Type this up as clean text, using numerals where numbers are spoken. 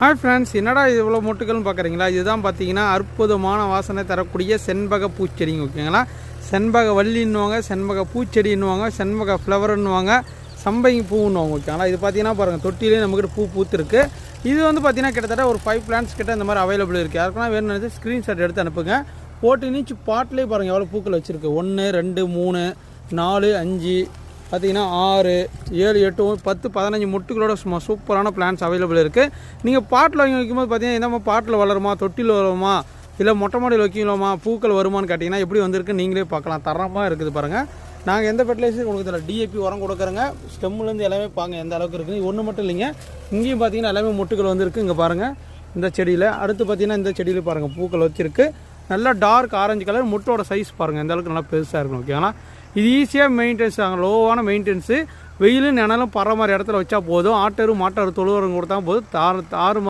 Hi friends, என்னடா இது இவ்வளோ மொட்டுக்கள்னு பார்க்குறீங்களா? இதுதான் பார்த்தீங்கன்னா அற்புதமான வாசனை தரக்கூடிய செண்பக பூச்செடிங்க. ஓகேங்களா? செண்பக வள்ளின்னுவாங்க, செண்பக பூச்செடின்னுவாங்க, செண்பக ஃப்ளவர்னுவாங்க, சம்பங்கி பூன்னுவாங்க. ஓகேங்களா? இது பார்த்தீங்கன்னா பாருங்கள், தொட்டிலே நம்மக்கிட்ட பூ பூத்துருக்கு. இது வந்து பார்த்தீங்கன்னா கிட்டத்தட்ட ஒரு 5 பிளான்ட்ஸ் கிட்ட இந்த மாதிரி அவைலபிள் இருக்குது. யாருக்குன்னா வேணும்னு ஸ்க்ரீன்ஷாட் எடுத்து அனுப்புங்க. 14 இன்ச் பாட்டிலே பாருங்கள் எவ்வளோ பூக்கள் வச்சுருக்கு. 1 2 3 4 5 பார்த்தீங்கன்னா 6 7 8 10 15 மொட்டுகளோட சும்மா சூப்பரான பிளான்ஸ் அவைலபிள் இருக்குது. நீங்கள் பாட்டில் வாங்கி வைக்கும்போது பார்த்தீங்கன்னா இந்த மாதிரி பாட்டில் வளருமா, தொட்டியில் வருமா, இல்லை மொட்டை மாடியில் வைக்கலாமா, பூக்கள் வருமானு கேட்டிங்கன்னா எப்படி வந்திருக்கு நீங்களே பார்க்கலாம். தரமாக இருக்குது பாருங்கள். நாங்கள் எந்த ஃபெர்டிலைசர் கொடுக்குறதில்ல, டிஏபி உரம் கொடுக்குறோங்க. ஸ்டெம்முலேருந்து எல்லாமே பாங்க எந்த அளவுக்கு இருக்குது. ஒன்று மட்டும் இல்லைங்க, இங்கேயும் பார்த்தீங்கன்னா எல்லாமே மொட்டுகள் வந்துருக்கு. இங்கே பாருங்கள் இந்த செடியில். அடுத்து பார்த்தீங்கன்னா இந்த செடியில் பாருங்கள் பூக்கள் வச்சுருக்கு. நல்லா டார்க் ஆரஞ்சு கலர். மொட்டோட சைஸ் பாருங்கள் எந்த அளவுக்கு நல்லா பெருசாக இருக்கணும். ஓகேங்களா? இது ஈஸியாக மெயின்டெனன்ஸ் ஆகும். லோவான மெயின்டெனன்ஸு. வெயிலும் நிழலும் படுற மாதிரி இடத்துல வச்சா போதும். ஆட்டரு மாட்டாரு தொழுவரம் கொடுத்தா போதும். 6